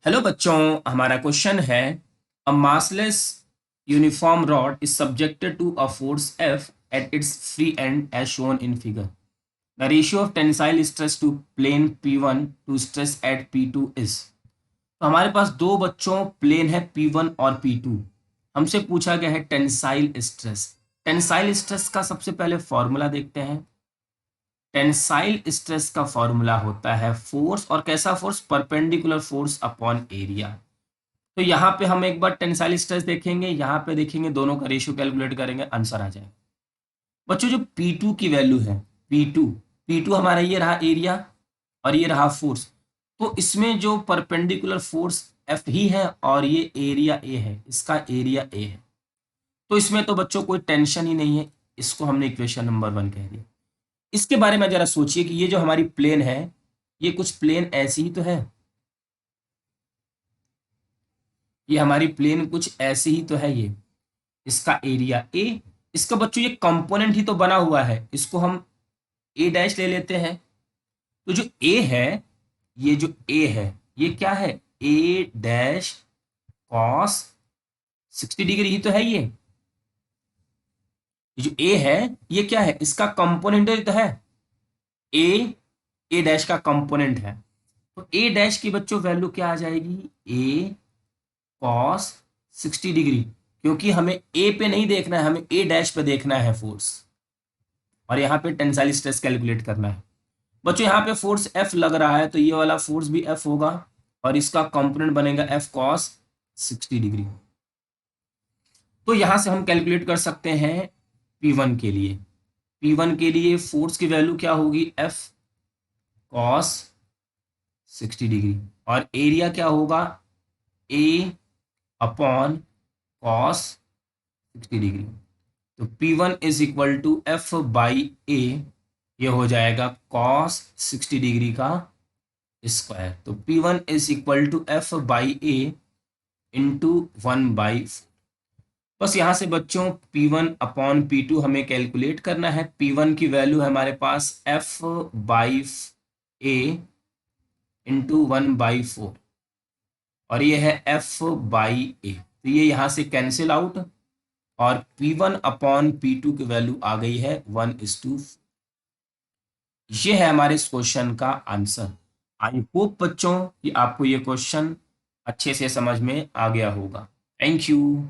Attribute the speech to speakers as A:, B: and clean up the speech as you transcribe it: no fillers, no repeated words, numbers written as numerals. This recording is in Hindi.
A: हेलो बच्चों, हमारा क्वेश्चन है a massless uniform rod is subjected to a force F at its free end as shown in figure. The ratio of tensile stress to plane P1 to stress at P2 is. तो हमारे पास दो बच्चों प्लेन है P1 और P2। हमसे पूछा गया है टेंसाइल स्ट्रेस। टेंसाइल स्ट्रेस का सबसे पहले फॉर्मूला देखते हैं। टेंसाइल स्ट्रेस का फॉर्मूला होता है फोर्स, और कैसा force? Perpendicular force upon area. तो यहाँ पे हम एक बार टेंसाइल स्ट्रेस देखेंगे, यहाँ पे देखेंगे, दोनों का रेशियो कैलकुलेट करेंगे, आंसर आ जाएगा। बच्चों जो P2 की वैल्यू है, P2 P2 हमारा ये रहा एरिया और ये रहा फोर्स। तो इसमें जो परपेंडिकुलर फोर्स F ही है और ये एरिया A है, इसका एरिया A है। तो इसमें तो बच्चों कोई टेंशन ही नहीं है, इसको हमने इक्वेशन नंबर 1 कह दिया। इसके बारे में जरा सोचिए कि ये जो हमारी प्लेन है, ये कुछ प्लेन ऐसी ही तो है। ये हमारी प्लेन कुछ ऐसी ही तो है। ये इसका एरिया ए, इसका बच्चों ये कंपोनेंट ही तो बना हुआ है, इसको हम ए डैश ले लेते हैं। तो जो ए है, ये जो ए है, ये क्या है? ए डैश कॉस 60 डिग्री ही तो है। ये जो ए है, ये क्या है? इसका कंपोनेंट ही तो है। ए ए डैश का कंपोनेंट है। तो ए डैश की बच्चों वैल्यू क्या आ जाएगी? ए कॉस 60 डिग्री, क्योंकि हमें ए पे नहीं देखना है, हमें ए डैश पे देखना है फोर्स, और यहाँ पे टेंसाइल स्ट्रेस कैलकुलेट करना है। बच्चों यहाँ पे फोर्स F लग रहा है, तो ये वाला फोर्स भी F होगा और इसका कंपोनेंट बनेगा F कॉस 60 डिग्री। तो यहाँ से हम कैलकुलेट कर सकते हैं P1 के लिए। P1 के लिए फोर्स की वैल्यू क्या होगी? F कॉस 60 डिग्री, और एरिया क्या होगा? A upon cos 60 degree. तो P1 is equal to F by A, ये हो जाएगा कॉस 60 डिग्री का स्क्वायर। तो P1 is equal to F by A into 1/4। बस यहाँ से बच्चों P1 अपॉन P2 हमें कैलकुलेट करना है। P1 की वैल्यू है हमारे पास F बाई A इंटू 1/4, और ये है F बाई A। तो ये यहाँ से कैंसिल आउट, और P1 अपॉन P2 की वैल्यू आ गई है 1:4। ये है हमारे इस क्वेश्चन का आंसर। आई होप बच्चों कि आपको ये क्वेश्चन अच्छे से समझ में आ गया होगा। Thank you.